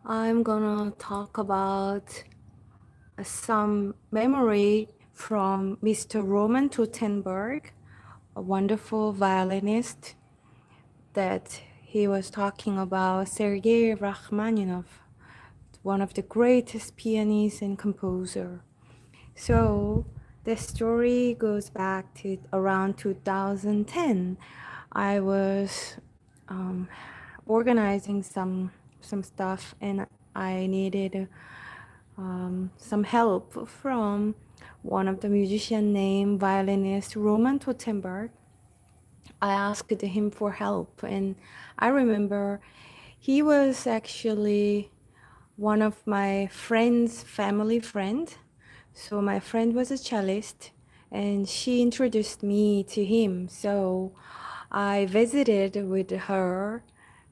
I'm gonna talk about some memory from Mr. Roman Totenberg, a wonderful violinist that he was talking about Sergei Rachmaninoff, one of the greatest pianists and composer. So the story goes back to around 2010. I was um, organizing some stuff and I needed some help from one of the musician named violinist Roman Totenberg. I asked him for help and I remember he was actually one of my friend's family friend. So my friend was a cellist and she introduced me to him. So I visited with her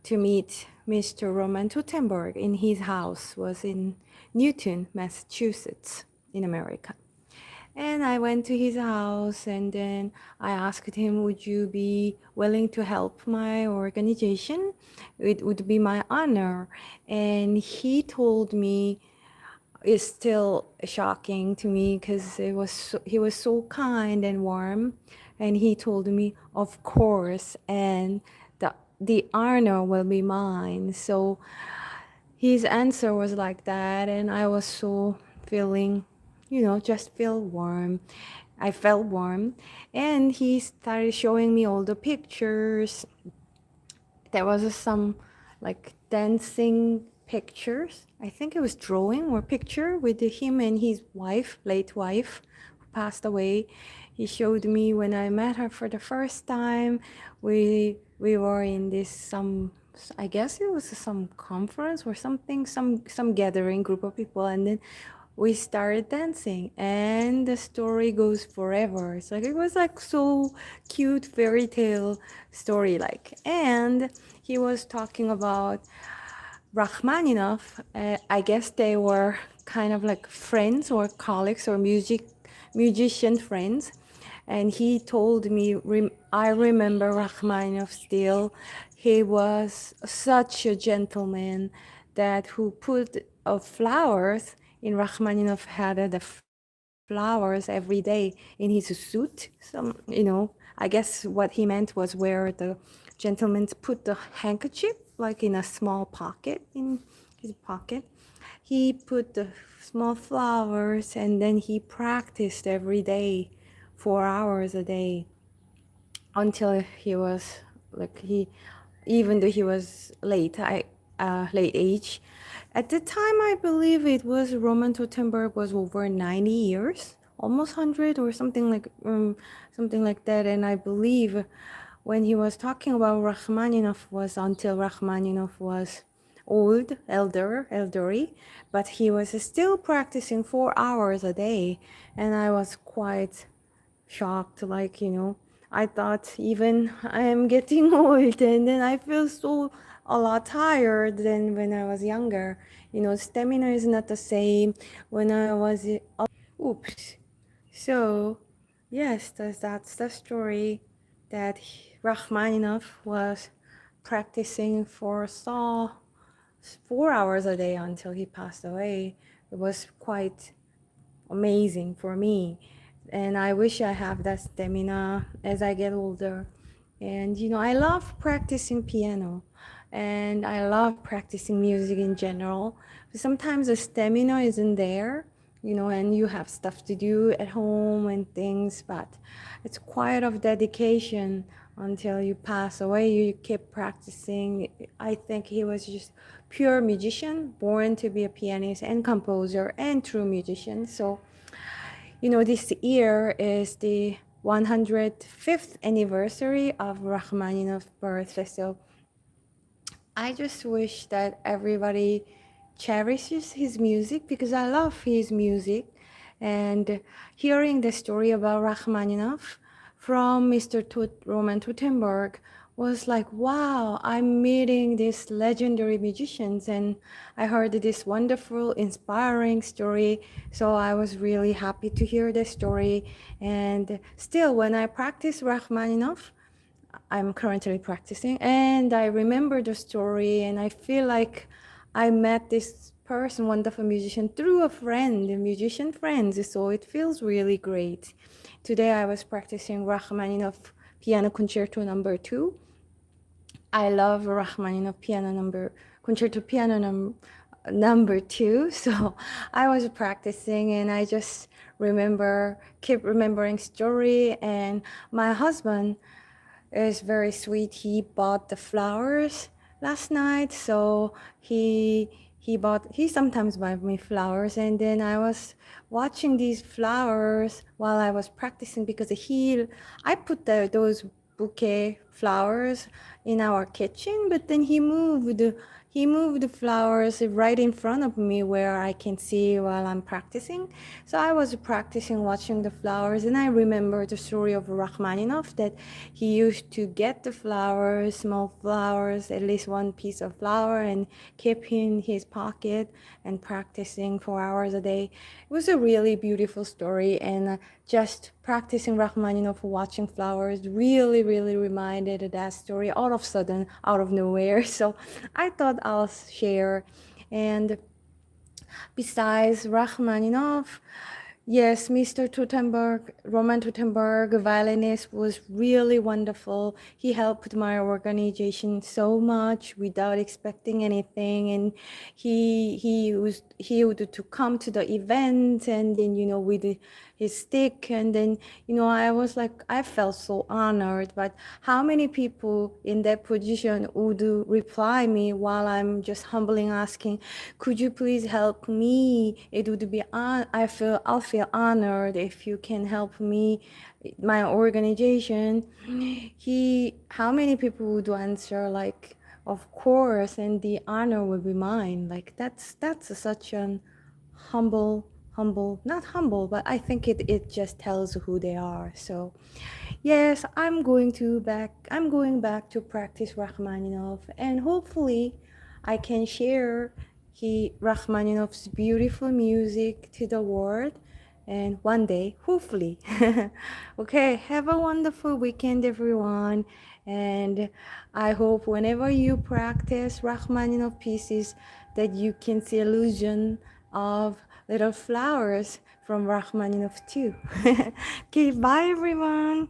to meet Mr. Roman Totenberg in his house was in Newton, Massachusetts in America. And I went to his house and then I asked him, would you be willing to help my organization? It would be my honor. And he told me, it's still shocking to me because he was so kind and warm. And he told me, of course, and the honor will be mine. So his answer was like that, and I was so feeling, just feel warm. I felt warm, and he started showing me all the pictures. There was some like dancing pictures. I think it was drawing or picture with him and his wife, late wife, who passed away. He showed me when I met her for the first time. We were in this I guess it was some conference or something, some gathering group of people, and then we started dancing and the story goes forever. It's like it was like so cute fairy tale story like. And he was talking about Rachmaninoff. I guess they were kind of like friends or colleagues or musician friends. And he told me, I remember Rachmaninoff still. He was such a gentleman that who put flowers in Rachmaninoff had the flowers every day in his suit. I guess what he meant was where the gentleman put the handkerchief, like in a small pocket in his pocket. He put the small flowers and then he practiced every day, 4 hours a day until he was like even though he was late age. At the time, I believe it was Roman Totenberg was over 90 years, almost 100 or something like that. And I believe when he was talking about Rachmaninoff was until Rachmaninoff was elderly, but he was still practicing 4 hours a day. And I was quite shocked, I thought even I am getting old and then I feel so a lot tired than when I was younger. Stamina is not the same when I was oops. So yes, that's the story that Rachmaninoff was practicing for 4 hours a day until he passed away. It was quite amazing for me. And I wish I have that stamina as I get older. And I love practicing piano and I love practicing music in general. Sometimes the stamina isn't there, and you have stuff to do at home and things, but it's quite of dedication until you pass away. You keep practicing. I think he was just pure musician, born to be a pianist and composer and true musician. So this year is the 105th anniversary of Rachmaninoff's birth. So I just wish that everybody cherishes his music because I love his music. And hearing the story about Rachmaninoff from Mr. Roman Totenberg was like, wow, I'm meeting these legendary musicians and I heard this wonderful, inspiring story. So I was really happy to hear the story. And still, when I practice Rachmaninoff, I'm currently practicing and I remember the story and I feel like I met this person, wonderful musician, through a friend, a musician friend. So it feels really great. Today I was practicing Rachmaninoff Piano Concerto Number 2. I love Rachmaninoff Concerto Piano number 2. So I was practicing and I just keep remembering story. And my husband is very sweet. He bought the flowers last night, so he sometimes buys me flowers, and then I was watching these flowers while I was practicing because I put those bouquet flowers in our kitchen, but then he moved the flowers right in front of me where I can see while I'm practicing. So I was practicing watching the flowers, and I remember the story of Rachmaninoff that he used to get the flowers, small flowers, at least one piece of flower, and keep in his pocket and practicing for hours a day. It was a really beautiful story, and just practicing Rachmaninoff watching flowers really, really reminded of that story all of a sudden, out of nowhere. So I thought I'll share. And besides Rachmaninoff, yes, Mr. Roman Teutenberg, violinist, was really wonderful. He helped my organization so much without expecting anything, and he would to come to the event, and then with his stick, and then I felt so honored. But how many people in that position would reply me while I'm just humbling asking, could you please help me? It would be I'll feel honored if you can help me, my organization. How many people would answer like, of course, and the honor will be mine. Like that's such an humble, not humble, but I think it just tells who they are. So yes, I'm going back to practice Rachmaninoff, and hopefully I can share Rachmaninoff's beautiful music to the world, and one day, hopefully. Okay, have a wonderful weekend, everyone, and I hope whenever you practice Rachmaninoff pieces that you can see illusion of little flowers from Rachmaninoff too. Okay, bye everyone.